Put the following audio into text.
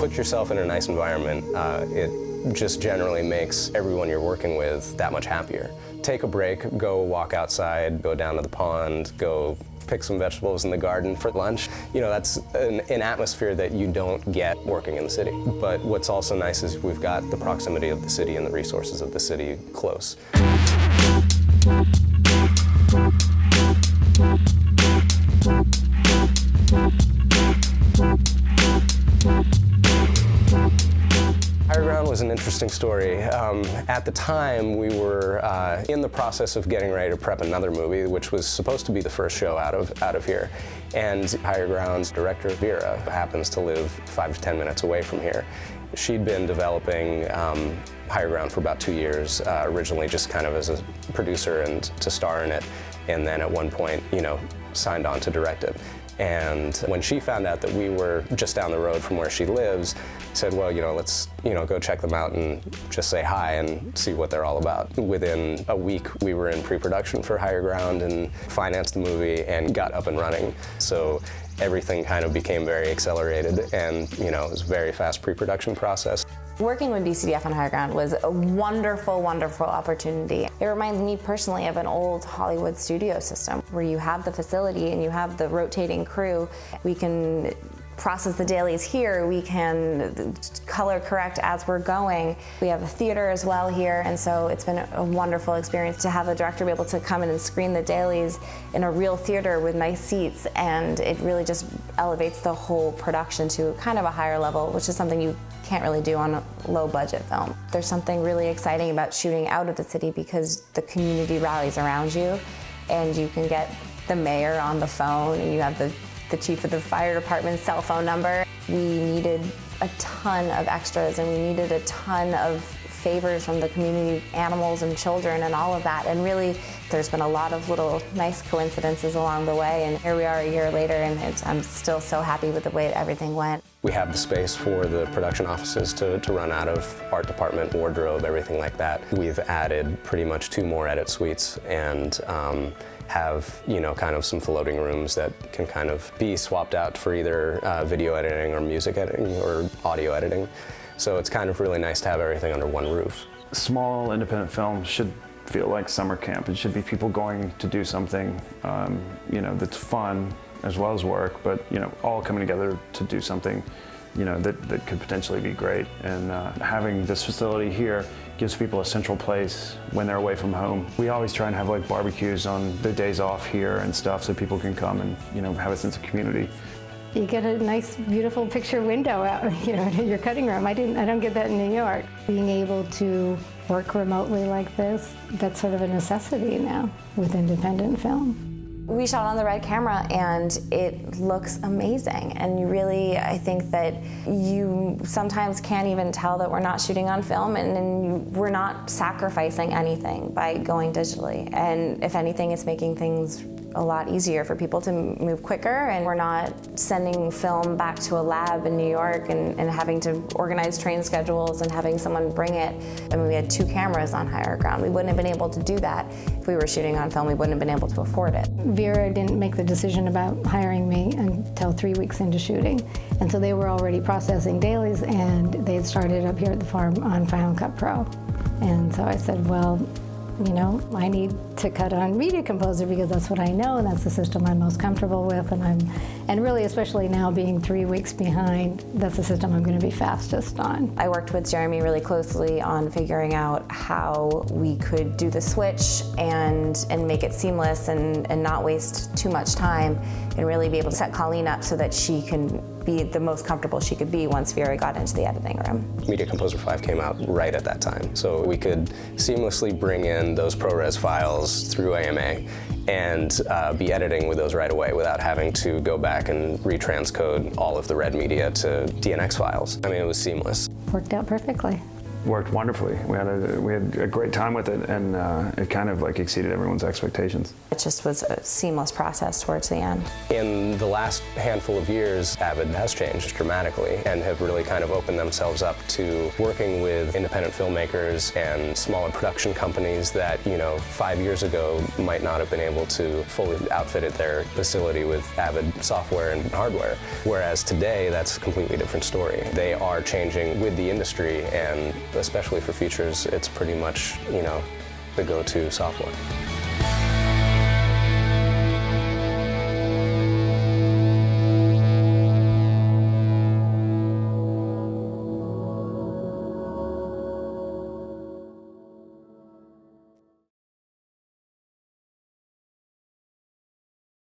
put yourself in a nice environment, it just generally makes everyone you're working with that much happier. Take a break, go walk outside, go down to the pond, go pick some vegetables in the garden for lunch. You know, that's an atmosphere that you don't get working in the city. But what's also nice is we've got the proximity of the city and the resources of the city close. Higher Ground was an interesting story. At the time, we were in the process of getting ready to prep another movie, which was supposed to be the first show out of here. And Higher Ground's director, Vera, happens to live 5 to 10 minutes away from here. She'd been developing Higher Ground for about 2 years, originally just kind of as a producer and to star in it, and then at one point, you know, signed on to direct it. And when she found out that we were just down the road from where she lives, said, well, you know, let's, you know, go check them out and just say hi and see what they're all about. Within a week, we were in pre-production for Higher Ground and financed the movie and got up and running. So everything kind of became very accelerated, and, you know, it was a very fast pre-production process. Working with BCDF on Higher Ground was a wonderful, wonderful opportunity. It reminds me personally of an old Hollywood studio system where you have the facility and you have the rotating crew. We can process the dailies here, we can color correct as we're going. We have a theater as well here, and so it's been a wonderful experience to have a director be able to come in and screen the dailies in a real theater with nice seats, and it really just elevates the whole production to kind of a higher level, which is something you can't really do on a low-budget film. There's something really exciting about shooting out of the city because the community rallies around you, and you can get the mayor on the phone, and you have the chief of the fire department's cell phone number. We needed a ton of extras, and we needed a ton of favors from the community, animals and children and all of that. And really, there's been a lot of little nice coincidences along the way, and here we are a year later, and I'm still so happy with the way everything went. We have the space for the production offices to run out of, art department, wardrobe, everything like that. We've added pretty much 2 more edit suites, and have, you know, kind of some floating rooms that can kind of be swapped out for either video editing or music editing or audio editing. So it's kind of really nice to have everything under one roof. Small independent film should feel like summer camp. It should be people going to do something, you know, that's fun as well as work, but, you know, all coming together to do something, you know, that could potentially be great. And having this facility here gives people a central place when they're away from home. We always try and have like barbecues on the days off here and stuff, so people can come and, you know, have a sense of community. You get a nice, beautiful picture window out, you know, in your cutting room. I don't get that in New York. Being able to work remotely like this, that's sort of a necessity now with independent film. We shot on the Red camera, and it looks amazing. And you really, I think that you sometimes can't even tell that we're not shooting on film, and we're not sacrificing anything by going digitally. And if anything, it's making things a lot easier for people to move quicker, and we're not sending film back to a lab in New York and having to organize train schedules and having someone bring it. I mean, we had 2 cameras on Higher Ground. We wouldn't have been able to do that if we were shooting on film. We wouldn't have been able to afford it. Vera didn't make the decision about hiring me until 3 weeks into shooting, and so they were already processing dailies, and they had started up here at the farm on Final Cut Pro. And so I said, well, you know, I need to cut on Media Composer because that's what I know, and that's the system I'm most comfortable with, and really, especially now being 3 weeks behind, that's the system I'm going to be fastest on. I worked with Jeremy really closely on figuring out how we could do the switch and make it seamless and not waste too much time, and really be able to set Colleen up so that she can be the most comfortable she could be once Vera got into the editing room. Media Composer 5 came out right at that time, so we could seamlessly bring in those ProRes files through AMA and be editing with those right away without having to go back and retranscode all of the red media to DNX files. I mean, it was seamless. Worked out perfectly. worked wonderfully. We had a great time with it, and it kind of like exceeded everyone's expectations. It just was a seamless process towards the end. In the last handful of years, Avid has changed dramatically and have really kind of opened themselves up to working with independent filmmakers and smaller production companies that, 5 years ago might not have been able to fully outfit their facility with Avid software and hardware. Whereas today, that's a completely different story. They are changing with the industry, and especially for features, it's pretty much, the go-to software.